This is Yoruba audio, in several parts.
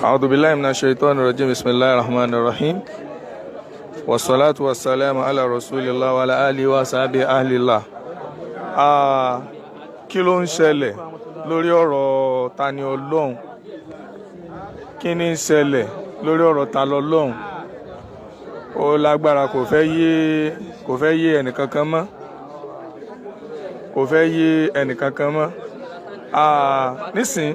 أعوذ بالله من الشيطان الرجيم بسم الله الرحمن الرحيم والصلاة والسلام على رسول الله وعلى آله وصحبه أهل الله. Kí ló ń ṣẹlẹ̀ lórí ọ̀rọ̀ Tani Olohun? Kí ni ń ṣẹlẹ̀ lórí ọ̀rọ̀ Tani Olohun? Ó lágbára, kò fẹ́ yé ẹnìkankan mọ́. Kò fẹ́ yé ẹnìkankan mọ́. Nísìn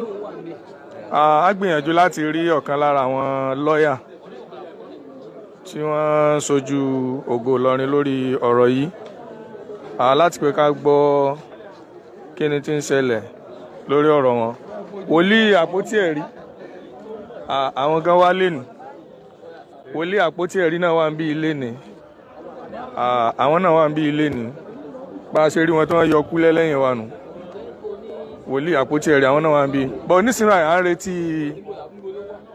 a gbìyànjú láti rí ọ̀kan lára àwọn lọ́ọ̀yà tí wọ́n ṣojú Ògo Ìlọrin lórí ọ̀rọ̀ yìí, láti pé ká gbọ́ kí ni tí ń ṣẹlẹ̀ lórí ọ̀rọ̀ wọn. Wòlíì àpótí ẹ̀rí àwọn gan wá lé ní. Wòlíì àpótí ẹ̀rí náà wà ń bí ilé ní. Àwọn náà wà ń bí ilé ní. Bá a ṣe rí wọn tí wọ́n yọ kúlẹ̀ lẹ́yìn wa nù. Wòlíì àpótí ẹ̀rí àwọn náà wà ń bí. Bọ̀ nísìnyí à ń retí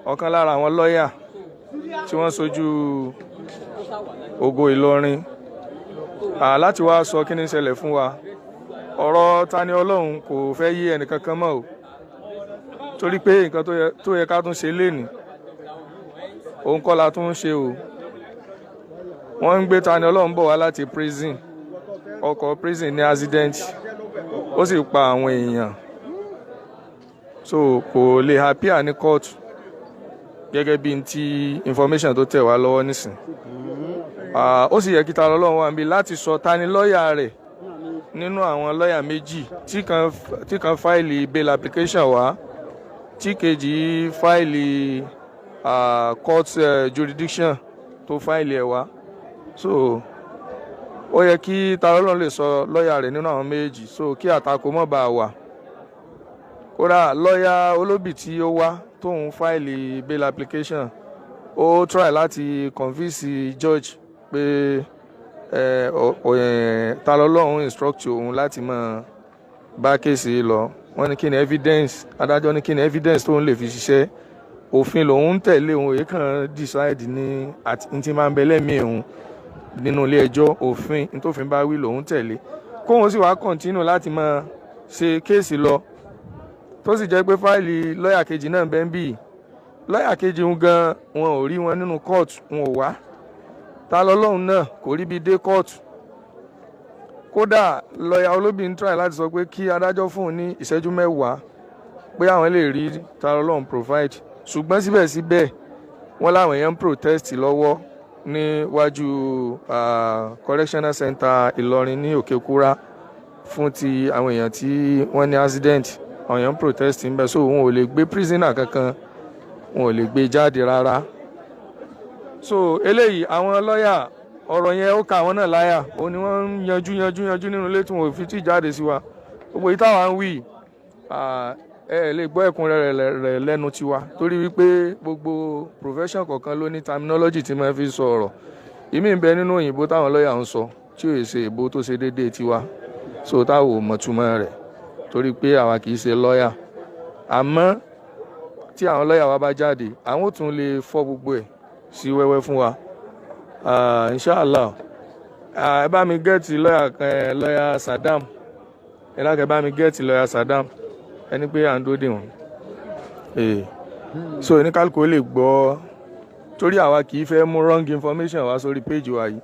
ọ̀kan lára àwọn lọ́ọ̀yà tí wọ́n ṣojú Ògo Ìlọrin láti wá sọ kí ni ń ṣẹlẹ̀ fún wa. Ọ̀rọ̀ Tani Olohun kò fẹ́ yé ẹnìkankan mọ́ o, torí pé nǹkan tó yẹ ká tún ṣe lénìí òun kọ́ la tún ń ṣe o. Wọ́n ń gbé Tani Olohun bọ̀ wá láti prison, ọkọ̀ prison ní accident, ó sì pa àwọn èèyàn, so kò lè appear ní court gẹ́gẹ́ bí ti information tó tẹ̀ wá lọ́wọ́ nísìn. Ó sì yẹ kí Tani Olohun wà níbí láti sọ ta ni lọ́ọ̀yà rẹ̀ nínú àwọn lọ́ọ̀yà méjì tí kan fáìlì bail application wá, tí kejì fáìlì court jurisdiction tó fáìlì ẹ̀ wá. So ó yẹ kí Tani Olohun lè sọ lọ́ọ̀yà rẹ̀ nínú àwọn méjì, so kí àtakò mọ́ bá wà. Kódà lọ́ọ̀yà olóbì tí ó wá tóun fáìlì bail application, ó try láti convince judge pé Tani Olohun instruct òun láti máa bá kéèsì lọ. Wọ́n ní kí ni evidence, adájọ́ ní kí ni evidence tóun lè fi ṣiṣẹ́. Òfin lòun ń tẹ̀lé, òun èyí kan decide ní tí máa ń bẹ lẹ́mìí òun nínú ilé ẹjọ́. Òfin nítòfin bá wí lòun tẹ̀lé, kóun sì wá continue láti máa ṣe kéèsì lọ, tó sì jẹ́ pé fáìlì lọ́ọ̀yà kejì náà bẹ́ẹ̀ ń bì. Lọ́ọ̀yà kejì ń gan wọn ò rí wọn nínú court, wọn ò wá. Tani Olohun náà kò rí bí dé court. Kódà lọ́ọ̀yà olóbì ń try láti sọ pé kí adájọ́ fún un ní ìṣẹ́jú 10 pé àwọn lè rí Tani Olohun provide, ṣùgbọ́n síbẹ̀síbẹ̀ wọ́n láwọn èèyàn ń protest lọ́wọ́ níwájú correctional center Ìlọrin ní Òkèkúrá fún ti àwọn èèyàn tí wọ́n ní accident. Àwọn èèyàn ń protest ń bẹ, so wọn ò lè gbé prisoner kankan, wọn ò lè gbé jáde rárá. So eléyìí àwọn lọ́ọ̀yà, ọ̀rọ̀ yẹn ó ka àwọn náà láyà, ó ní wọ́n ń yanjú nínú ilé tí wọn ò fi tí jáde sí wa. Gbogbo yìí táwa ń wí lè gbọ́ ẹ̀kúnrẹ́rẹ́ rẹ̀ lẹ́nu tiwa, torí wípé gbogbo profession kọ̀ọ̀kan ló ní terminology tí wọ́n fi sọ ọ̀rọ̀. Ìmí ń bẹ nínú òyìnbó táwọn lọ́ọ̀yà ń sọ tí ò ṣe èbó tó ṣe déédéé tiwa, so táwọn ò mọ̀túmọ̀ rẹ̀ torí pé àwa kì í ṣe lọ́ọ̀yà. Àmọ́ tí àwọn lọ́ọ̀yà wa bá jáde, àwọn ò tún lè fọ́ gbogbo ẹ̀ sí wẹ́wẹ́ fún wa. Inshallah. Ẹ bá mi gẹ́ẹ̀tì lọ́ọ̀yà Saddam, ẹ lákẹ́ bá mi gẹ́ẹ̀tì lọ́ọ̀yà Saddam, ẹni pé à ń dóde wọn. So oníkálukú lè gbọ́, torí àwa kì í fẹ́ mú wrong information wá sórí page wa yìí.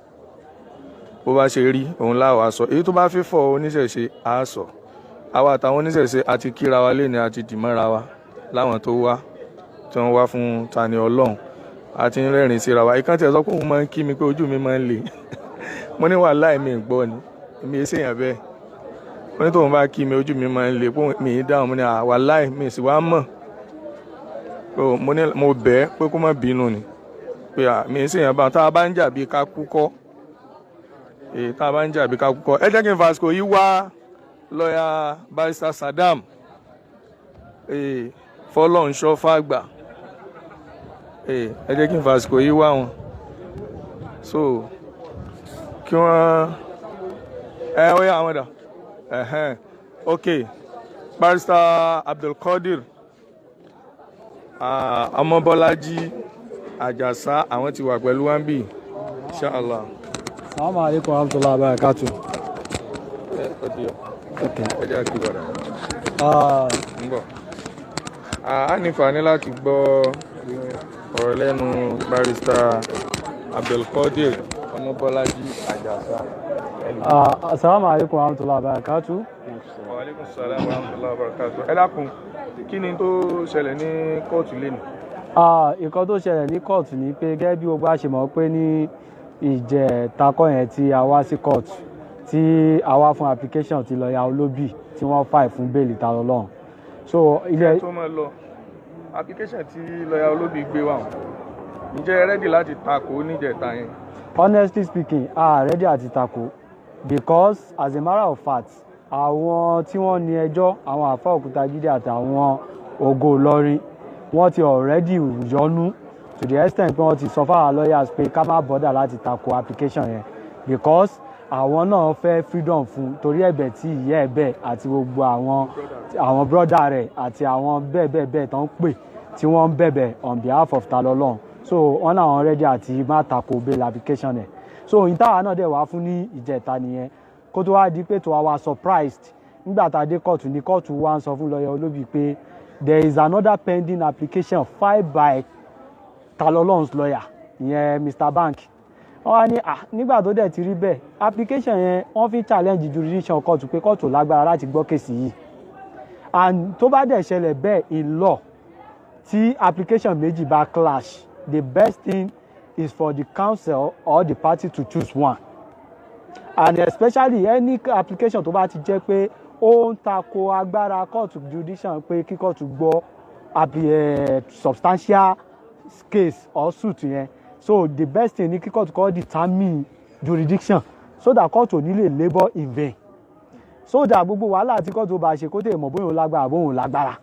Bó bá ṣe rí òun láwa sọ, èyí tó bá fẹ́ fọ́ oníṣẹ̀ṣe á sọ. Àwa àtàwọn oníṣẹ̀ṣe àti kíra wa léni, àti dìmọ́ra wa láwọn tó wá tí wọ́n wá fún Tani Olohun, àti ń rẹ́rìn síra wa. Ìkan tí ẹ sọ pé òun máa ń kí mi pé ojú mi máa ń le. Mo ní wàláhì mi gbọ́ ni, èmi èsè yàn bẹ́ẹ̀. Mo ní tóun bá kí mi ojú mi máa ń le, pé mi ì dáhùn. Mo ní wàláhì mi sì wá mọ̀. Mo bẹ̀ ẹ́ pé kó má bínú ni, pé mi èsè yàn bá tá a bá ń jà bí ká kú kọ́. Tá a bá ń jà bí ká kú kọ́. Ẹ jẹ́ kí n fàsìkò yìí wá lọ́ọ̀yà Barrister Saddam Fọlọ́runṣọ́ Fàgbà. Ẹ jẹ́ kí n fàsìkò yìí wá wọn, so kí wọ́n ó yá àwọn dà. Ok, Barrister Abdulkadir Ọmọbọ́lájí Àjàsá, àwọn ti wà pẹ̀lú wa níbí, inshallah. Assalamu alaikum warahmatullahi wabarakatuh. Ẹ jẹ́ kí wọ́n dà. A ní fàní láti gbọ́ ọ̀rọ̀ lẹ́nu barrister Abdulkadir Ọmọbọ́lájí Àjàsà. Assalamu alaikum warahmatullahi wabarakatuh. Wa alaikum salam warahmatullahi wabarakatuh. Ẹ dákun, kí ni tó ṣẹlẹ̀ ní kóòtù lẹ́nu? Nǹkan tó ṣẹlẹ̀ ní kóòtù ni pé gẹ́gẹ́ bí gbogbo a ṣe mọ̀ pé ní ìjẹtakọ́ yẹn tí a wá sí kóòtù tí a wá fún application ti lọ́ọ̀yà olóbì tí wọ́n file fún bẹ́ẹ̀lì Tani Olohun. So ilé tó máa lọ application tí lọ́ọ̀yà olóbì gbé wá ǹjẹ́ ẹ rẹ́dì láti takò níjẹta yẹn? Honestly speaking, ready àti takò because as a matter of fact àwọn tí wọ́n ní ẹjọ́ àwọn àfa Òkútagídí àtàwọn Ògo Ìlọrin wọ́n ti already yọnu to the extent pé wọ́n ti sọ fáwọn lawyers pé ká má bọ́dà láti takò application yẹn because àwọn náà fẹ́ freedom fún torí ẹ̀bẹ̀ tí ìyá ẹ̀bẹ̀ àti gbogbo àwọn brother rẹ̀ àti àwọn bẹ́ẹ̀ tó ń pè tí wọ́n ń bẹ̀bẹ̀ on behalf of Tani Olohun. So wọ́n náà wọ́n ready àti má takò bail application ẹ̀. So ìtawà náà dẹ̀ wá fún ní ìjẹta nìyẹn kó tó wá di pé to our surprised nígbà tá a dé kóòtù ní kóòtù wá ń sọ fún lọ́ọ̀yà olóbì pé there is another pending application filed by Tani Olohun's lawyer ìyẹn Mr. Bank. Wọ́n wá ní nígbà tó dẹ̀ ti rí bẹ́ẹ̀ application yẹn wọ́n fi challenge jurisdiction kóòtù pé kóòtù lágbára láti gbọ́ kéèsì yìí and tó bá dẹ̀ ṣẹlẹ̀ bẹ́ẹ̀ in law tí application méjì bá clash the best thing is for the counsel or the party to choose one and especially any application tó bá ti jẹ́ pé ó ń tako agbára kóòtù jurisdiction pé kí kóòtù gbọ́ substantial case or suit yẹn so the best thing ni kí kóòtù kọ́ determine jurisdiction so that kóòtù ò ní lè labour in vain so that gbogbo wàhálà tí kóòtù bá ṣe kó tè mọ̀ bóyá ó lágbára bóyá ó lágbára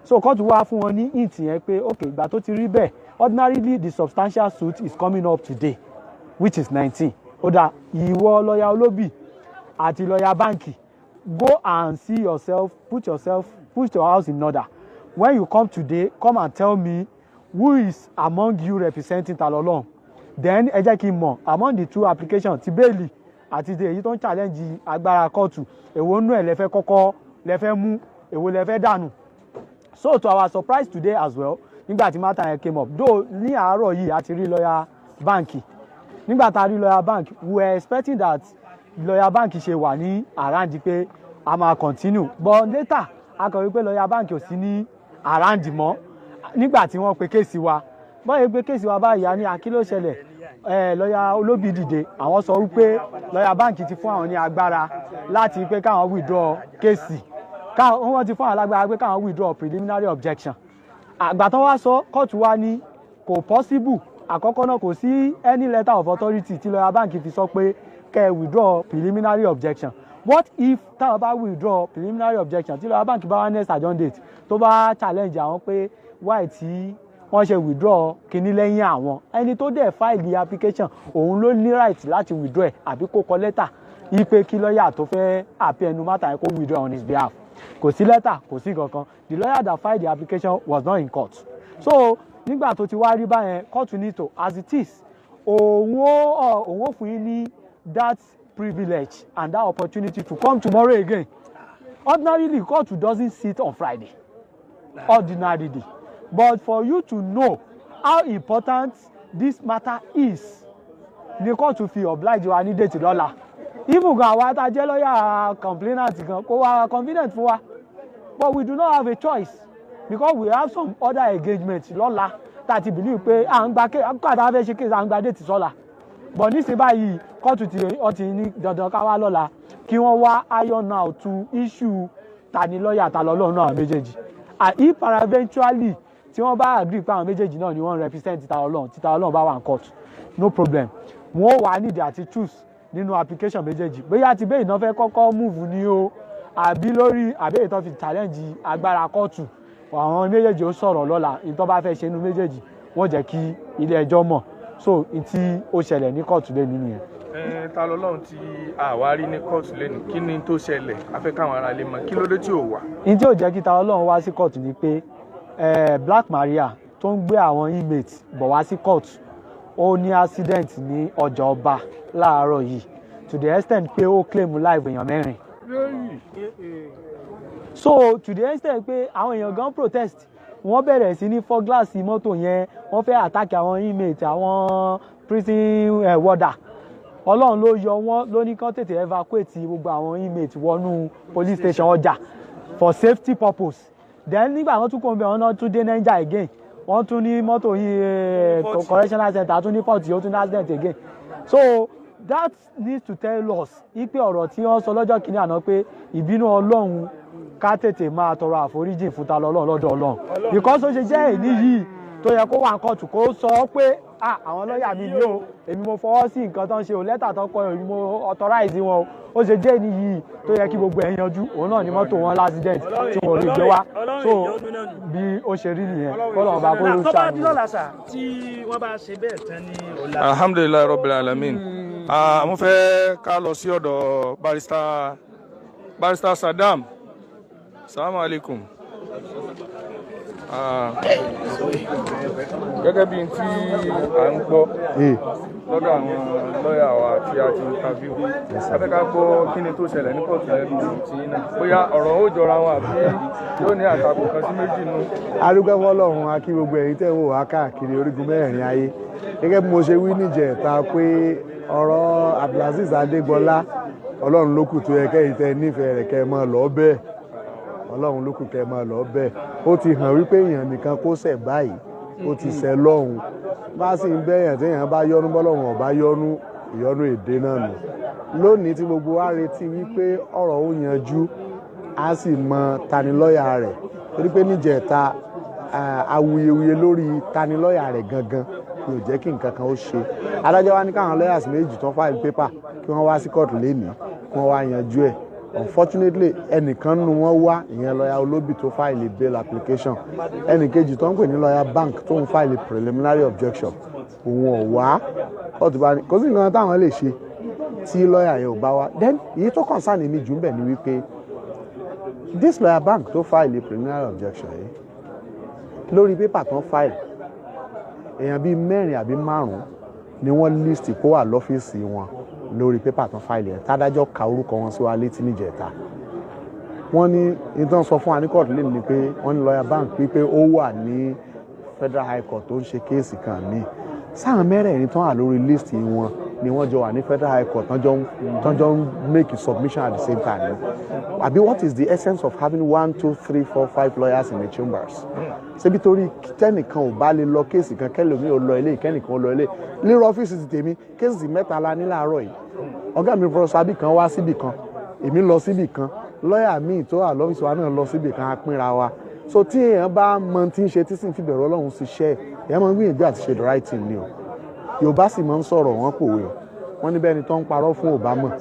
so kóòtù wá fún wọn ní hint yẹn pé ok ìgbà tó ti rí bẹ́ẹ̀ ordinarily the substantial suit is coming up today which is 19 ó dà ìwọ lọ́ọ̀yà olóbì àti lọ́ọ̀yà báǹkì go and see yourself put your house in order when you come today come and tell me who is among you representing Tani Olohun then ẹ jẹ́ kí n mọ̀ among the two applications ti bẹ́ẹ̀lì àti ti èyí tó ń challenge agbára kóòtù èwo nú ẹ̀ lẹ́fẹ́ kọ́kọ́ lẹ́fẹ́ mú èwo lẹ́fẹ́ dànù. So to our surprise today as well nígbà tí matter yẹn came up though ní àárọ̀ yìí a ti rí lọ́ọ̀yà báǹkì nígbà tá a rí lọ́ọ̀yà báǹkì we were expecting that lọ́ọ̀yà báǹkì ṣe wà ní around pé a máa continue but later a kàn rí pé lọ́ọ̀yà báǹkì ò sí ní around mọ́ nígbà tí wọ́n pe kéèsì wa bọ́ọ̀ pé kéèsì wa báyìí a ní kí ló ṣẹlẹ̀ lọ́ọ̀yà olóbì dìde àwọn sọ wípé lọ́ọ̀yà báǹkì ti fún àwọn ní agbára láti pé káwọn withdraw kéèsì wọ́n ti fún àwọn alágbára pé káwọn withdraw preliminary objection àgbà tán wá sọ kóòtù wa ní kò possible àkọ́kọ́ náà kò sí any letter of authority tí lọ́ọ̀yà báǹkì fi sọ pé kẹ́ withdraw preliminary objection what if táwọn bá withdraw preliminary objection tí lọ́ọ̀yà báǹkì bá wá next adjourn date tó bá challenge àwọn pé why tí wọ́n ṣe withdraw kíní lẹ́yìn àwọn ẹni tó dẹ̀ file the application òun ló ní right láti withdraw ẹ̀ àbí kó kọ lẹ́tà yí pé kí lọ́ọ̀yà tó fẹ́ appear ẹnu matter yẹn kó withdraw on his behalf kò sí lẹ́tà kò sí kankan the lawyer that filed the application was not in court so nígbà tó ti wá rí báyẹn court ní to as it is òun ó fún yín ní that privilege and that opportunity to come tomorrow again ordinarily court doesn't sit on Friday ordinarily but for you to know how important this matter is the court fi oblige wa ní date lọ́la even gan àwa tá jẹ́ lọ́yà complainant gan kó wá convenient fún wa but we do not have a choice because we have some other engagement lọ́la tá a ti believe pé à ń gba àkàtà fẹ́ ṣe case à ń gba date sọ́la but nísìnyí báyìí kóòtù ti ní dandan ká wá lọ́la kí wọ́n wá iron out to issue Tani lọ́yà Tani Olohun náà méjèèjì and if eventually tí wọ́n bá agree pé àwọn méjèèjì náà ni wọ́n represent Tani Olohun tí Tani Olohun bá wà ní court no problem wọ́n wà nídìí àti choose nínú application méjèèjì bóyá ti bẹ́ẹ̀ iná fẹ́ kọ́kọ́ move ní o àbí lórí àbí èyí tó fi challenge agbára kóòtù àwọn méjèèjì ó sọ̀rọ̀ lọ́la ìtọ́ bá fẹ́ ṣe nínú méjèèjì wọ́n jẹ́ kí ilé ẹjọ́ mọ̀ so tí ó ṣẹlẹ̀ ní kóòtù lé nínú yẹn. Tani Olohun tí àwárí ní kóòtù lẹ́nu kí ni tó ṣẹlẹ̀ afẹ́ káwọn ará lè mọ̀ kí ló dé tí ò wá. ní tí ò jẹ́ kí Tani Olohun wá sí kóòtù ni pé Black Maria tó ń gbé àwọn inmates bọ̀ wá sí kóòtù ó ní accident ní ọjà ọba láàárọ̀ yìí to the extent pé ó claim life èèyàn mẹ́rin so to the extent pé àwọn èèyàn gan protest wọ́n bẹ̀rẹ̀ sí ní fọ́ gíláàsì mọ́tò yẹn wọ́n fẹ́ àtàkì àwọn inmate àwọn prison warder ọlọ́run ló yọ wọ́n ló ní kán tètè evacuate gbogbo àwọn inmate wọnú police station ọjà for safety purpose then nígbà wọ́n tún kó ń bẹ̀ wọ́n náà tún dé Niger again wọ́n tún ní mọ́tò yìí correctional center tún ní port yìí ó tún ní accident again so that needs to tell us ipe ọ̀rọ̀ tí wọ́n sọ lọ́jọ́ kìíní àná pé ìbínú ọlọ́run ká tètè máa tọrọ àforíjì fún ta lọ́lọ́run lọ́dọ̀ ọlọ́run because ó ṣe jẹ́ èyí yìí tó yẹ kó wà ń kọ́ọ̀tù kó sọ pé àwọn lọ́ọ̀yà mi ni o èmi mo fọwọ́ sí nǹkan tó ń ṣe o lẹ́tà tó kọ èmi mo authorize wọn o ó ṣe jẹ́ èyí yìí tó yẹ kí gbogbo ẹ̀ yanjú òun náà ni mọ́tò wọn l'accident tí wọn ò lè gbé wá so bí ó ṣe rí nìyẹn kọ́lọ́run bá kó ló ṣàánú. alhamdulilayi rabbil alamin mo fẹ́ ká lọ sí ọ̀dọ̀ barrister Saddam. Assalamu alaikum. Gẹ́gẹ́ bí n tí à ń gbọ́ lọ́dọ̀ àwọn lọ́yà wa tí a ti interview afẹ́ká gbọ́ kí ni tó ṣẹlẹ̀ ní kóòtù ẹ̀rù tí náà bóyá ọ̀rọ̀ ó jọra wọn àbí yóò ní àtakò kan sí méjì nù. arúgbó fọlọ́run a kí gbogbo ẹ̀yin tẹ́ wò wá káàkiri orígun mẹ́rin ayé gẹ́gẹ́ bí mo ṣe wí níjẹ̀ta pé ọ̀rọ̀ Abdulaziz Adégbọlá ọlọ́run ló kù tó yẹ kẹ́yìn tẹ́ nífẹ̀ẹ́ rẹ̀ kẹ́ mọ́ lọ bẹ́ẹ̀ ọlọ́run ló kù kẹ́ mọ́ lọ bẹ́ẹ̀ ó ti hàn wípé èèyàn nìkan kó ṣẹ̀ báyìí ó ti ṣẹ̀ lọ́hùn bá sì ń bẹ́yàn téèyàn bá yọnu bọ́lọ́run ọ̀bá yọnu ìyọnu èdè náà nù lónìí tí gbogbo wa retí wípé ọ̀rọ̀ ó yanjú á sì mọ tani lọ́ọ̀yà rẹ̀ torí pé níjẹ̀ta awuyewuye lórí tani lọ́ọ̀yà rẹ̀ gangan kò jẹ́ kí nǹkan kan ó ṣe adájọ́ wa ní káwọn lawyers méjì tán file paper kí wọ́n wá sí court lénìí kí wọ́n wá yanjú ẹ̀ unfortunately ẹnìkan nínú wọn wá ìyẹn lọ́ọ̀yà olóbì tó file bail application ẹnìkejì tó ń pè ní lọ́ọ̀yà bank tó ń file preliminary objection òun ò wá court bá ní kò sí nǹkan táwọn lè ṣe tí lọ́ọ̀yà yẹn ò bá wá then èyí tó concern mi jù ń bẹ̀ ni wípé this lọ́ọ̀yà bank tó file preliminary objection yìí lórí paper tán file èèyàn bíi mẹ́rin àbí márùn-ún ni wọ́n list kó wà lọ́fíìsì wọn lórí pépà tán fáìlì ẹ̀ tádájọ́ ka orúkọ wọn sí wa létí níjẹ̀ta wọ́n ní ìtàn sọ fún wa ní kóòtù lẹ́nu ni pé wọ́n ní lọ́ọ̀yà bank pé ó wà ní federal high court tó ń ṣe kéèsì kan ní sáà mẹ́rẹ̀ẹ̀rin tán wà lórí list wọn ni wọ́n jọ wà ní federal high court tán jọ ń make a submission at the same time àbí what is the essence of having 1 2 3 4 5 lawyers in the chambers ṣebí torí tẹ́nìkan ò bá lè lọ kéèsì kan kẹ́lòmíì ò lọ ilé kẹ́nìkan ò lọ ilé lérò ọ́fíìsì ti tèmi kéèsì mẹ́ta la ní láàárọ̀ yìí ọ̀gá mi fọlọ́sọ abí kan wá síbì kan èmi lọ síbì kan lọ́ọ̀yà míì tó wà lọ́fíìsì wa náà lọ síbì kan á pínra wa so tí èèyàn bá mọ tí ń ṣe tí sì ń fi bẹ̀rù Ọlọ́run ṣiṣẹ́ èèyàn máa ń gbìyànjú àti ṣe the right thing ni o Yorùbá sì máa ń sọ̀rọ̀ wọ́n pòwe o wọ́n ní bẹ́ni tó ń parọ́ fún òbámọ̀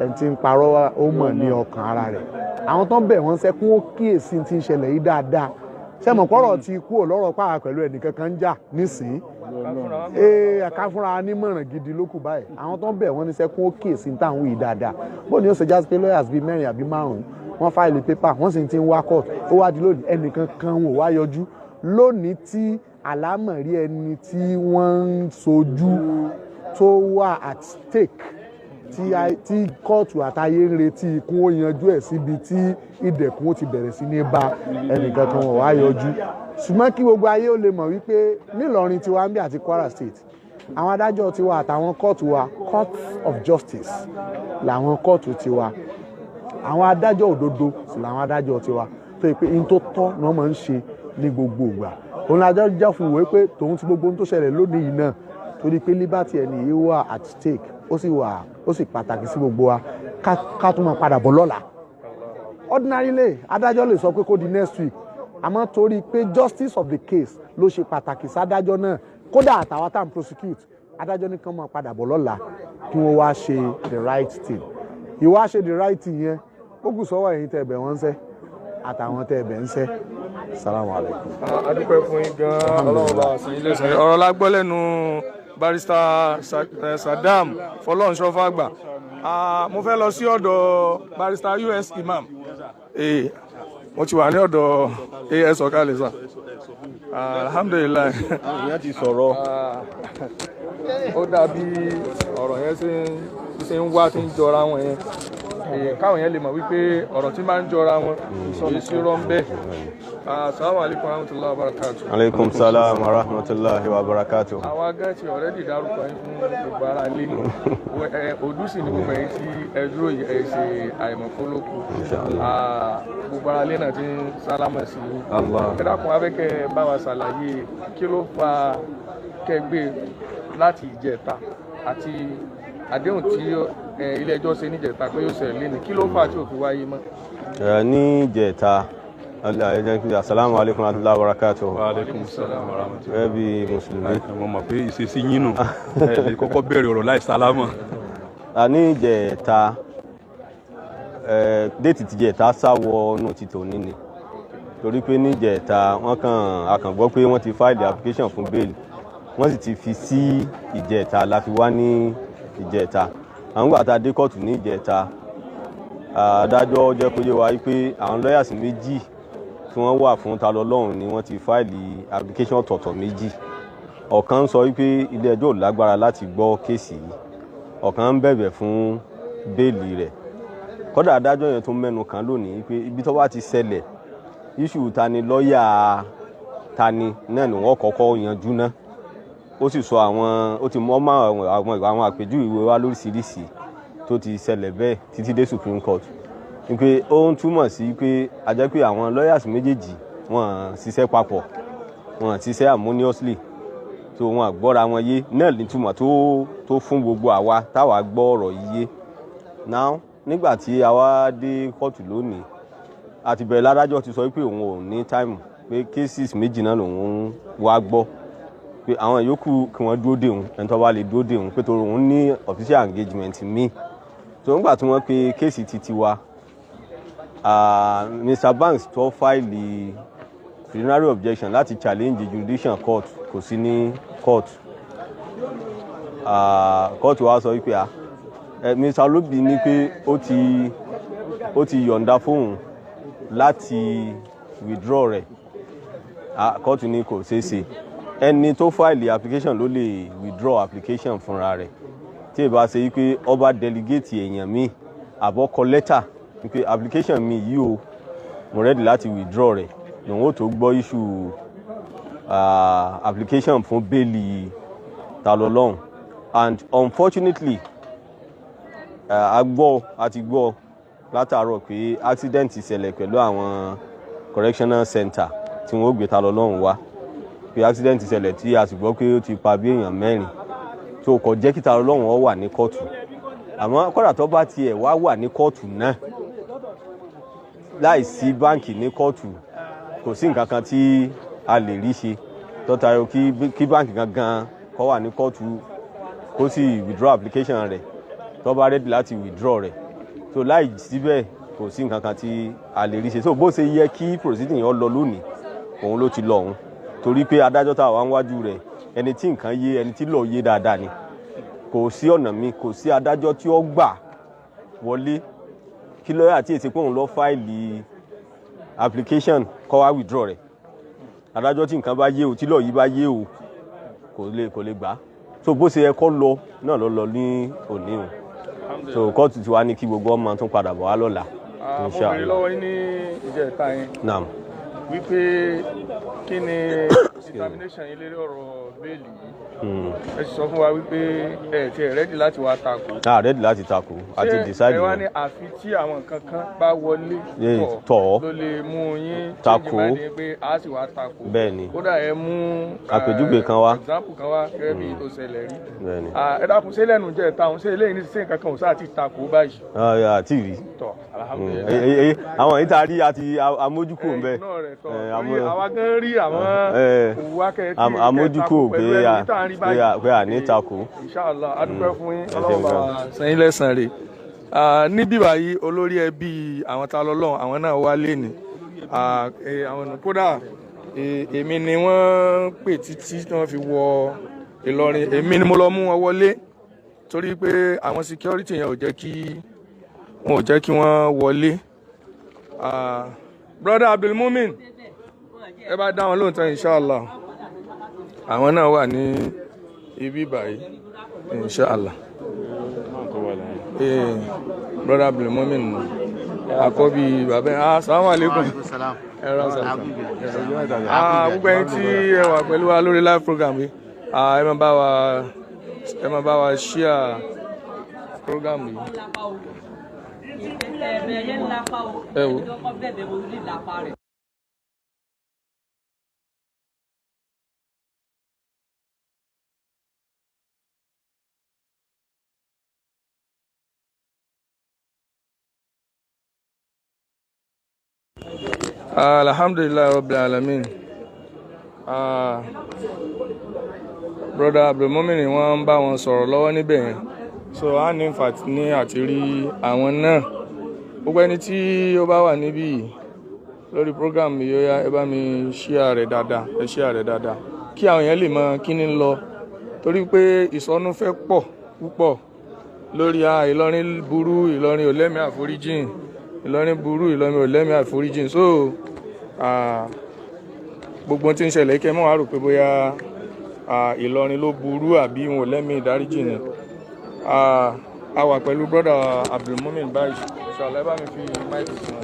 ẹni tí ń parọ́ ó mọ̀ ní ọkàn ara rẹ̀ àwọn tó ń bẹ̀ wọ́n sẹ́kún ó kíyèsí tí ń ṣẹlẹ̀ yìí dáadáa sẹ́mọ̀ pọ́rọ̀ ti kú ò lọ́rọ̀ pààrà pẹ̀lú ẹnìkan kan ń jà nísìnyí ẹ̀ka fúnra nímọ̀ràn gidi ló kù báyìí àwọn tó ń bẹ̀ wọ́n ní sẹ́kún ó kíyèsí ní táwọn yìí dáadáa bó ni ó ṣe jásí pé lawyers bíi mẹ́rin àbí márùn-ún wọ́n fáìlì pépà wọ́n sì ti ń wá court ó wá di lónìí ẹnìkan kan wò wá yọjú lónìí tí àlámọ̀rí ẹni tí wọ́n ń sojú tó wà at stake tí kóòtù àtayé ń retí kún ó yanjú ẹ̀ síbi tí ìdẹ̀kùn ó ti bẹ̀rẹ̀ sí ní bá ẹnìkan kan wọ̀ wá yọjú ṣùgbọ́n kí gbogbo ayé ó lè mọ̀ wípé nílọrin tiwa ń bí àti Kwara State àwọn adájọ́ tiwa àtàwọn kóòtù wa court of justice làwọn kóòtù tiwa àwọn adájọ́ òdodo sì làwọn adájọ́ tiwa tó yẹ pé in tó tọ́ ni wọ́n máa ń ṣe ní gbogbo ìgbà òun adájọ́ jẹ́ fún ìwé pé tòun ti gbogbo ohun tó ṣẹlẹ̀ lónìí yìí náà torí pé liberty ẹni yìí wà at stake ó sì pàtàkì sí gbogbo wa ká tún máa padà bọ̀ lọ́la ordinarily adájọ́ lè sọ pé kó di next week àmọ́ torí pé justice of the case ló ṣe pàtàkì sádájọ́ náà kódà àtàwọn tá à ń prosecute adájọ́ ní kán máa padà bọ̀ lọ́la kí wọ́n wá ṣe the right thing ìwá ṣe the right thing yẹn ó kù sọ́wọ́ ẹ̀yin tẹ́ ẹ̀bẹ̀ wọ́n ń sẹ́ àtàwọn tẹ́ ẹ̀bẹ̀ ń sẹ́ salamu alaykum. adúpẹ́ fún yín gan-an ọlọ́run bá sí ilé ìsìn ọ̀rọ̀ la gbọ́ lẹ́nu barrister Saddam fọlọ́run ṣọ́fà àgbà mo fẹ́ lọ sí ọ̀dọ̀ barrister US Imam mo ti wà ní ọ̀dọ̀ AS ọ̀kálẹ̀sà alhamdulilayi. ìyẹn ti sọ̀rọ̀. ó dàbí ọ̀rọ̀ yẹn ṣe ń wá tí ń jọra wọn yẹn káwọn yẹn lè mọ̀ wípé ọ̀rọ̀ tí máa ń jọra wọn èyí sí rọ́ ń bẹ́. Assalamu alaikum warahmatullahi wabarakatuh. Alaikum salam warahmatullahi wabarakatuh. Àwọn agẹ́tì ọ̀rẹ́dì dárúkọ yín fún gbogbo ara lé òdú sì ní gbogbo ẹ̀yin tí ẹ dúró yìí ẹ ṣe àìmọ̀fólókù gbogbo ara lé náà ti ń sálámà sí i. Ẹ dákun abẹ́kẹ́ bá wa ṣàlàyé kí ló fa kẹgbẹ́ láti ìjẹta àti àdéhùn tí ilé ẹjọ́ ṣe níjẹta pé yóò ṣẹlẹ̀ ní kí ló fà tí ò fi wáyé mọ́. Ní ìjẹta assalamu alaikum warahmatullahi wabarakatuh. Wa alaikum salam warahmatullahi. Bí mùsùlùmí. Mo mọ̀ pé ìṣesí yín nù ẹ kọ́kọ́ bẹ̀rẹ̀ ọ̀rọ̀ láì sálámà. Ní ìjẹta déètì ti jẹta sáwọ inú ti tòní ni torí pé ní ìjẹta a kàn gbọ́ pé wọ́n ti fáìlì application fún bẹ́ẹ̀lì wọ́n sì ti fi sí ìjẹta la fi wá ní ìjẹta. Àwọn gbà tá a dé kóòtù ní ìjẹta adájọ́ jẹ́ kó yé wa pé àwọn lawyers méjì tí wọ́n wà fún Tani Olohun ni wọ́n ti fáìlì application ọ̀tọ̀ọ̀tọ̀ méjì. Ọ̀kan ń sọ wípé ilé ẹjọ́ ò lágbára láti gbọ́ kéèsì yìí, ọ̀kan ń bẹ̀bẹ̀ fún bẹ́ẹ̀lì rẹ̀. Kódà adájọ́ yẹn tó mẹ́nu kàn lónìí pé ibi tó bá ti ṣẹlẹ̀ issue Tani lọ́ọ̀yà Tani náà ni wọ́n kọ́kọ́ yanjú náà. Ó sì sọ ó ti mọ́ àwọn àpèjúwe wa lóríṣiríṣi tó ti ṣẹlẹ̀ bẹ́ẹ̀ títí dé Supreme Court. Wípé ó ń túmọ̀ sí pé a jẹ́ pé àwọn lawyers méjèèjì wọ́n ṣiṣẹ́ papọ̀, wọ́n ṣiṣẹ́ harmoniously, tó wọ́n gbọ́ra wọn yé náà ní túmọ̀ tó fún gbogbo àwa táwa gbọ́ ọ̀rọ̀ yìí yé. Now nígbà tí a wá dé kóòtù lónìí àti bẹ̀rẹ̀ ládájọ́ ti sọ pé òun ò ní time pé cases méjì náà lòun wá gbọ́ pé àwọn yòókù kí wọ́n dúró dè òun ẹni tó bá lè dúró dè òun pé torí òun ní official engagement míì. So nígbà tí wọ́n pe kéèsì titi wa Mr. Banks tó fáìlì preliminary objection láti challenge jurisdiction court kò sí ní court. Court wa sọ wípé Mr. Olobi ní pé ó ti yọ̀ǹda fóun láti withdraw rẹ̀. Court ní kò ṣeé ṣe, ẹni tó fáìlì application ló lè withdraw application fúnra rẹ̀ tí ì bá ṣe wípé ọba delegate èèyàn mi àbọ̀ kọ lẹ́tà wípé application mi yìí o mo ready láti withdraw rẹ̀ lòun ó tó gbọ́ issue application fún bẹ́ẹ̀lì Tani Olohun. And unfortunately a ti gbọ́ látàárọ̀ pé accident ṣẹlẹ̀ pẹ̀lú àwọn correctional center tí wọ́n ó gbé Tani Olohun wá, pé accident ṣẹlẹ̀ tí a sì gbọ́ pé ó ti pa bí èèyàn 4 tó kò jẹ́ kí Tani Olohun ó wà ní kóòtù. Àmọ́ kódà tó bá tiẹ̀ wá wà ní kóòtù náà láì sí báǹkì ní kóòtù kò sí nǹkan kan tí a lè rí ṣe tó tayọ kí báǹkì gangan kó wà ní kóòtù kó sì withdraw application rẹ̀ tó bá ready láti withdraw rẹ̀. So láì síbẹ̀ kò sí nǹkan kan tí a lè rí ṣe. So bó ṣe yẹ kí proceeding yẹn lọ lónìí òun ló ti lọ òun torí pé adájọ́ tá a wá ń wájú rẹ̀ ẹni tí nǹkan yé ẹni tí lọ́ọ̀ yé dáadáa ni. Kò sí ọ̀nà mi, kò sí adájọ́ tí ó gbà wọlé kí lọ́ọ̀yà tí èsì pé òun lọ fáìlì application kó wá withdraw rẹ̀. Adájọ́ tí nǹkan bá yé o tí lọ́ọ̀ yìí bá yé o kò lè gbà. So bó ṣe yẹ kó lọ náà lọ ní òní o. So kóòtù ti wá ní kí gbogbo ọmọ tún padà bọ̀ wá lọ́la. Mo bèrè lọ́wọ́ yín ní ìjẹta yẹn. Naam. Wípé kí ni determination yín lérí ọ̀rọ̀ bẹ́ẹ̀lì yìí. Ẹ sì sọ fún wa wípé ẹ ti ẹ̀ rẹ́dì láti wá takò. Rẹ́dì láti takò àti decide. Ṣé ẹ wá ní àfi tí àwọn nǹkan kan bá wọlé tọ̀ ló lè mú yín takò pé a sì wá takò. Bẹ́ẹ̀ni. Kódà ẹ mú àpèjúwe kan wá. example kan wá gẹ́gẹ́ bí tó ṣẹlẹ̀ rí. Bẹ́ẹ̀ni. Ẹ dákun ṣé lẹ́nu jẹ́ táwọn ṣé eléyìí ní ṣe nǹkan kan ò sáà ti takò báyìí. Àti rí. Tọ́ alhamdulilayi. Àwọn yìí tá a rí àti amójúkò ń bẹ. Àwa gan rí àwọn òwúwa kẹ́kẹ́ amójúkò pé à ní takò. Inshallah adúpẹ́ fún yín ọlọ́wọ́ sẹ́yìn lẹ́sàn rẹ̀. Níbí báyìí olórí ẹbí àwọn Tani Olohun àwọn náà wá lé ní àwọn kódà èmi ni wọ́n pè títí tí wọ́n fi wọ Ìlọrin, èmi ni mo lọ mú wọn wọlé torí pé àwọn security yẹn ò jẹ́ kí wọ́n wọlé. Brother Abdulmumin ẹ bá dá wọn lóhùn tán inshallah àwọn náà wà ní ibi báyìí inshallah. brother Abdulmumin àkọ́bí bàbá assalamu alaikum. Gbogbo ẹ̀yin tí ẹ wà pẹ̀lú wa lórí live program yìí ẹ máa bá wa share program yìí. ẹ wo. Alhamdulillah Rabbil Alamin. Brother Abdulmumin wọ́n ń bá wọn sọ̀rọ̀ lọ́wọ́ níbẹ̀ yẹn, so a ní fact ní àti rí àwọn náà. Gbogbo ẹni tí ó bá wà níbí lórí program yìí, ó yá ẹ bá mi share rẹ̀ dáadáa, kí àwọn èèyàn lè mọ kí ni ń lọ, torí pé ìsọnù fẹ́ pọ̀ púpọ̀ lórí Ìlọrin burú, Ìlọrin ò lẹ́mìí àforíjìn, Ìlọrin burú, Ìlọrin ò lẹ́mìí àforíjìn. So gbogbo tí ń ṣẹlẹ̀ kẹ́ mọ́ wá rò pé bóyá Ìlọrin ló burú àbí wọn ò lẹ́mìí ìdáríjì ni. A wà pẹ̀lú brother Abdulmumin báyìí, inshallah ẹ bá mi fi máìkì sí wọn.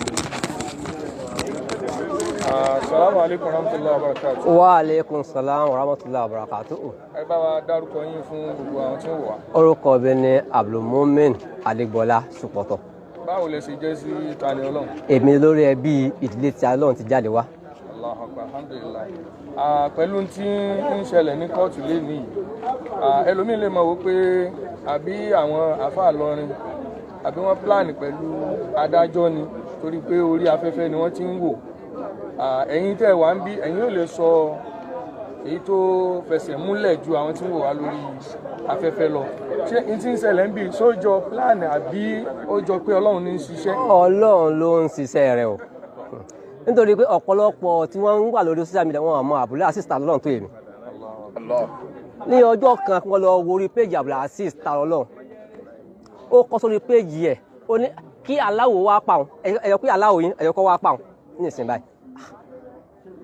Assalamu alaikum warahmatullahi wabarakatuh. Wa alaikum salam warahmatullahi wabarakatuh. Ẹ bá wa dárúkọ yín fún gbogbo àwọn tí ó wà. Orúkọ mi ni Abdulmumin Adégbolá Supoto. Báwo lẹ ṣe jẹ́ sí Tani Olohun? Èmi lórí ẹbí ìdílé tí Ọlọ́run ti jáde wá. Allahu Akbar, alhamdulillah. Pẹ̀lú tí ń ṣẹlẹ̀ ní kóòtù lénìí, ẹlòmíì lè mọ̀ wò pé àbí àwọn àfáà Ìlọrin àbí wọ́n pláàni pẹ̀lú adájọ́ ni, torí pé orí afẹ́fẹ́ ni wọ́n ti ń wò. Ẹ̀yin tẹ́ wà ń bí, ẹ̀yin ò lè sọ èyí tó fẹsẹ̀ múlẹ̀ ju àwọn tí ń wò wá lórí afẹ́fẹ́ lọ. Ṣé n tí ń ṣẹlẹ̀ ń bí sójọ pláàni àbí ó jọ pé Ọlọ́run ní ń ṣiṣẹ́? Ọlọ́run ló ń ṣiṣẹ́ rẹ̀ o, nítorí pé ọ̀pọ̀lọpọ̀ tí wọ́n ń wà lórí social media wọn àmọ́ Abdul Azeez Tani Olohun tó èmi. Ní ọjọ́ kan wọ́n lọ wo orí péjì Abdul Azeez Tani Olohun, ó kọ sórí péjì ẹ̀, ó ní kí aláwo wá pa òun, ẹ̀yọ pé aláwo yín ẹ̀yọ kọ́ wá pa òun ní ìsìn báyìí.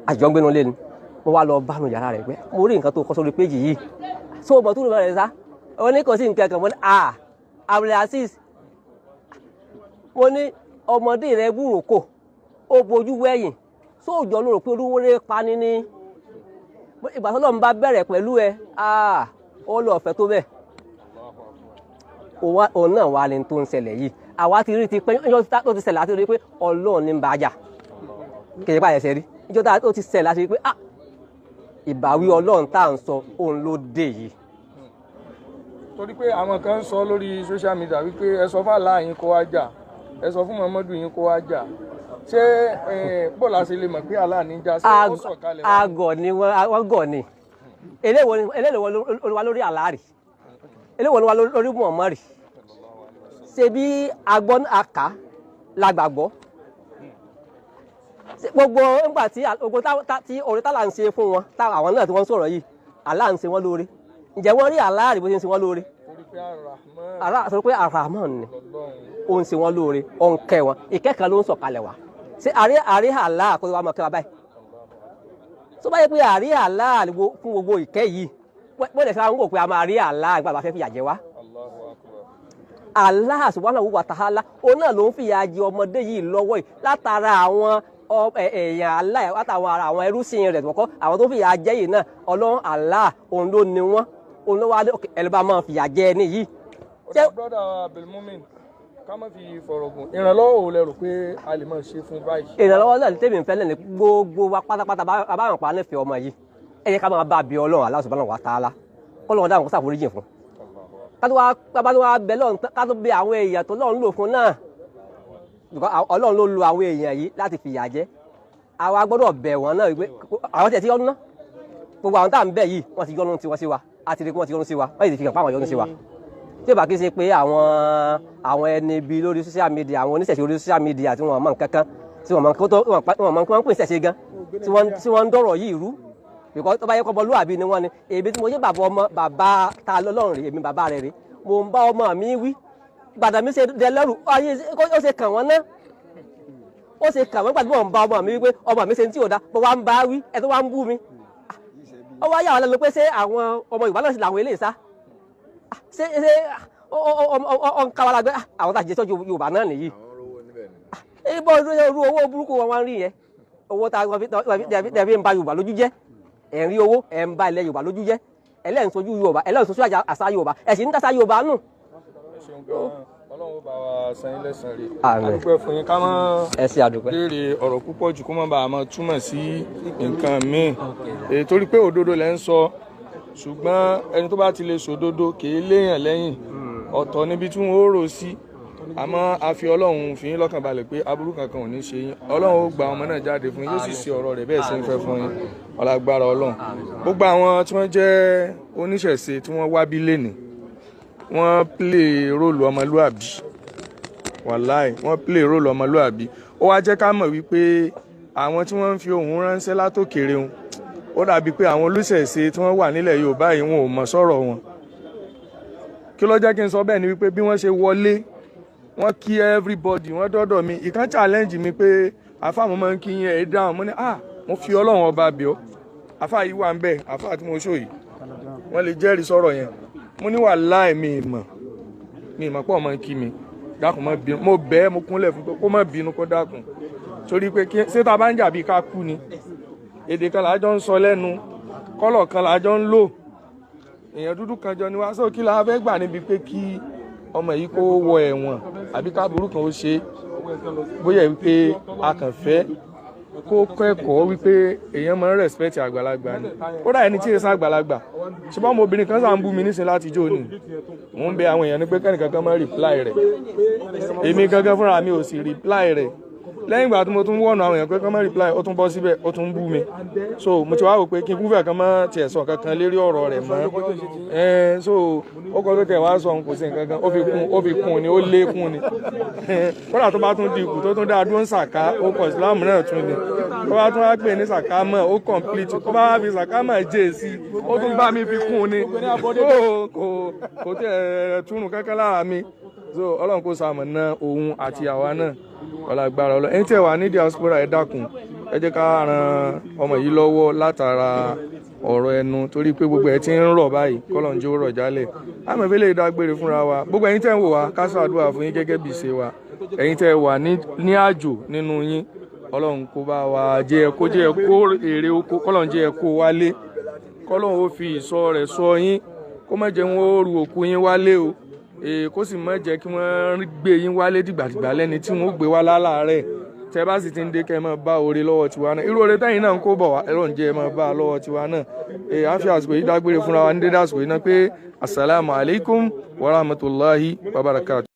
Àjọ ń gbénu lé ni mo wá lọ bánu yàrá rẹ̀ pé mo rí nǹkan tó kọ sórí péjì yìí, so mo tún lọ rẹ̀ sá, ó ní kò sí nǹkan kan, mo ní Abdul Azeez, mo ní ọmọdé rẹ̀ búrò kò ó bojú wẹ̀yìn, sóòjọ́ ló rò pé olúwo rẹ̀ pa ní ní ìgbà tó lọ́n bá bẹ̀rẹ̀ pẹ̀lú ẹ ó lọ ọ̀fẹ́ tó bẹ́ẹ̀. Òun náà wà ní tó ń ṣẹlẹ̀ yìí, àwa ti rí ti pẹ́ ìjọ tó ti ṣẹlẹ̀ láti rí pé Ọlọ́run ní ń bá jà, kìí pa ẹ̀ṣẹ̀ rí, ìjọ tó ti ṣẹlẹ̀ láti rí pé ìbáwí Ọlọ́run tá à ń sọ òun ló dé yìí. Torí pé àwọn kan ń sọ lórí social media wípé ẹ sọ fún Allah yín kó wá jà, ẹ sọ fún Muhammadu yín kó wá jà. Ṣé bọ́ọ̀lù àṣẹ lè mọ̀ pé Allah ní jà sí ó sọ̀kalẹ̀? Àgọ̀ ni wọ́n gọ̀ ni, eléwọ̀ olúwa lórí àlárì, eléwọ̀ olúwa lórí Muhammadu, ṣe bí agbọ́n àká lágbàgbọ́. Gbogbo ńgbà tí orí tálà ń ṣe fún wọn, àwọn náà tí wọ́n ń sọ̀rọ̀ yìí, Allah ń ṣe wọ́n lóore. Ǹjẹ́ wọ́n rí àlárì bó ṣe ń ṣe wọ́n lóore? Sọ pé Ar-Rahman ni ó ń ṣe wọ́n lóore, ó ń kẹ́ wọn, ìkẹ́kọ̀ọ́ ló ń sọ̀kalẹ̀ wá. Ṣé àrí àlá àkóso wa mọ̀ kí wa báyìí? Tó bá yẹ pé àrí àlá fún gbogbo ìkẹ́ yìí, bọ́dẹ̀ fẹ́ àwọn kò pé a máa rí àlá nígbà bá fẹ́ fìyà jẹ wá. Allah subhanahu wa ta'ala òun náà ló ń fìyà jẹ ọmọdé yìí lọ́wọ́ yìí látara àwọn èèyàn Allah látàwọn àwọn ẹrúsìn rẹ̀ tọkọ àwọn tó fìyà jẹ yìí náà. Ọlọ́run Allah òun ló ní wọn, òun ló wá ẹlẹ́bàá máa fìyà jẹ ẹni yìí. Brother Abdulmumin, ká má fi fọ̀rọ̀ gùn, ìrànlọ́wọ́ ò lérò pé a lè máa ṣe fún báyìí? Ìrànlọ́wọ́ náà tèmi ń fẹ́ lẹ́nu gbogbo wa pátápátá abáwọn pa nífẹ̀ẹ́ ọmọ yìí, ẹ yẹ ká máa bá bí Ọlọ́run Allah subhanahu wa ta'ala kọ́lọ́run dáhùn kó ṣàforíjì fún. Ká tó wá bẹ lọ́run, ká tó bẹ àwọn èèyàn tó lọ́run lò fún náà, Ọlọ́run ló lo àwọn èèyàn yìí láti fìyà jẹ. Àwa gbọ́dọ̀ bẹ̀ wọ́n náà wípé àwọn tẹ̀ tí yọ́nú náà, gbogbo àwọn tá à ń bẹ̀ yìí wọ́n ti yọ́nú tiwọn sí wa, àti rí pé wọ́n ti yọ́nú sí wa, wọ́n ti fi hàn pé àwọn yọ́nú sí wa. Tí ó bá kí ṣe pé àwọn ẹni bí lórí social media, àwọn oníṣẹ̀ṣe orí social media tí wọ́n mọ̀ nǹkankan, tí wọ́n mọ̀ kí wọ́n ń pè ṣẹ̀ṣe gan, tí wọ́n ń dọ̀rọ̀ yìí rú, because tó bá yẹ kọ́ bọ́lúwàbí ni wọ́n ni. Èmi tí mo ṣe bàbá ta lọ́lọ́run rè, èmi bàbá rẹ̀ rè, mo ń bá ọmọ mi wí, gbàdá mi ṣe dẹlẹ́rù, ó ṣe kàn wọ́n ná, ó ṣe kàn wọ́n gbàdá mo ń bá ọmọ mi wí pé ọmọ mi ṣe tí ò dá, mo wá ń bá wí, ẹ tó wá ń bú mi. Ó wá yà wọ́n lẹ́nu pé ṣé àwọn ọmọ Yorùbá náà sì làwọn eléyìí sá, ṣé ń ká wa lágbẹ́ àwọn tá a jẹ́ sọ́jú Yorùbá náà nìyí. Ibo irú owó burúkú wọn wá ń rí yẹn owó tá a fi ń ba Yorùbá lójú jẹ́ ẹ̀ ń rí owó ẹ̀ ń ba ilẹ̀ Yorùbá lójú jẹ́ ẹlẹ́yìn sojú Yorùbá ẹlẹ́yìn sojú àṣà Yorùbá ẹ̀ sì ń dásà Yorùbá nù. Ọlọ́run bá wa san yín lẹ́san rẹ̀. Àdúpẹ́ fún yín ká mọ́ béèrè ọ̀rọ̀ púpọ̀ jù kó má bàa máa túmọ̀ sí nǹkan míì. Torí pé òdodo lẹ́ ń sọ ṣùgbọ́n ẹni tó bá ti lè sòdodo kì í léèyàn lẹ́yìn ọ̀tọ̀ níbi tí wọ́n ó rò sí àmọ́ a fi Ọlọ́run fi yín lọ́kàn balẹ̀ pé aburú kankan ò ní ṣe yín Ọlọ́run ó gba ọmọ náà jáde fún yín yóò sì ṣe ọ̀rọ̀ rẹ̀ bẹ́ẹ̀ ṣe ń fẹ́ fún yín ọlágbára Ọlọ́run. Gbogbo àwọn tí wọ́n jẹ́ oníṣẹ̀ṣe tí wọ́n wá bí lénìí wọ́n play role ọmọlúàbí wàláì wọ́n play role ọmọlúàbí ó wá jẹ́ ká mọ̀ wípé àwọn tí wọ́n ń fi ohùn ránṣẹ́ látòkèrè wọn ó dàbí pé àwọn olùṣẹ̀ṣe tí wọ́n wà nílẹ̀ Yorùbá yìí wọn ò mọ̀ sọ̀rọ̀ wọn. Kí ló jẹ́ kí n sọ bẹ́ẹ̀ ni wípé bí wọ́n ṣe wọlé wọ́n kí everybody wọ́n dọ́dọ̀ mi ìkan challenge mi pé àfáà mo máa ń kí yín ẹ̀ dáhùn mo ní mo fi Ọlọ́run ọba bẹ̀ ọ́ àfáà yìí wà ń bẹ̀ àfáà tí mo ṣó yìí wọ́n lè jẹ́rìí sọ̀rọ̀ yẹn mo ní wàláì mi ìmọ̀ pọ̀ máa ń kí mi dákun má bínú mo bẹ́ẹ̀ mo kúnlẹ̀ fún pé kó má bínú kó dákun torí pé ṣé ta bá ń jà bí ká kú ni èdè kan làájọ ń sọ lẹ́nu kọ́lọ̀ kan làájọ ń lò èèyàn dúdú kan jọ ni wá sóò kí la fẹ́ gbà níbi pé kí ọmọ yìí kó wọ ẹ̀wọ̀n àbí ká burú kan ó ṣe bóyá wípé a kàn fẹ́ kó kẹ́kọ̀ọ́ wípé èèyàn máa ń respect àgbàlagbà ni kódà ẹni tí èsà àgbàlagbà ṣùgbọ́n ọmọbìnrin kan sáà ń bú mi nísìnyí láti jó ni mò ń bẹ àwọn èèyàn ní pé kẹ́nìkan kan máa reply rẹ̀ èmi gangan fúnra mi ò sì reply rẹ̀ lẹ́yìn ìgbà tí mo tún wọ̀nà àwọn èèyàn pé kán máa reply ó tún bọ́ síbẹ̀ ó tún bú mi so mo ti wá wò pé kí n kúfẹ̀ kan máa tiẹ̀ sọ kankan lérí ọ̀rọ̀ rẹ̀ mọ́ so ó kọ́ tó tẹ̀ wá sọ kò sí nǹkan kan ó fi kún ni ó lé kún ni kódà tó bá tún di ikú tó tún dá dúró ń sàká ó kọ̀ ìsìlámù náà tún ni tó bá tún wá pè ní sàká mọ́ ó complete tó bá wá fi sàká mọ́ jẹ́ sí ó tún bá mi fi kún ni kò tẹ̀ túnú kankan lára mi so Ọlọ́run kó ṣamọ̀nà òun àti àwa náà ọlágbára Ọlọ́run ẹni tí ẹ wà ní diaspora ẹ dákun ẹ jẹ́ ká ran ọmọ yìí lọ́wọ́ látara ọ̀rọ̀ ẹnu torí pé gbogbo ẹ ti ń rọ̀ báyìí kọ́lọ́n jẹ́ ó rọ̀ jálẹ̀ àmọ́ ìfẹ́lẹ́ ìdágbére fúnra wa gbogbo ẹ̀yin tẹ́ ń wò wá ká ṣàdúrà fún yín gẹ́gẹ́ bí ìṣe wa ẹ̀yin tẹ́ wà ní àjò nínú yín Ọlọ́run kó bá wa jẹ́ kó èrè oko kọ́lọ́n jẹ́ kó wálé kọ́lọ́n ó fi ìṣọ́ rẹ̀ ṣọ́ yín kó má jẹ́ wọn ó ru òkú yín wálé o kó sì má jẹ́ kí wọ́n gbé yín wálé dìgbàdìgbà lẹ́ni tí wọ́n gbé wá láláàárẹ̀ tẹ́ bá sì ti ń dé kẹ́ ẹ máa bá oore lọ́wọ́ tiwa náà irú oore tẹ́yìn náà ń kó bọ̀ wá ẹ̀rọ ń jẹ́ ẹ máa bá a lọ́wọ́ tiwa náà àfi àsìkò yìí dágbére fúnra wa ní dédé àsìkò yìí náà pé assalamu alaikum wa rahmatullahi wa barakatuh.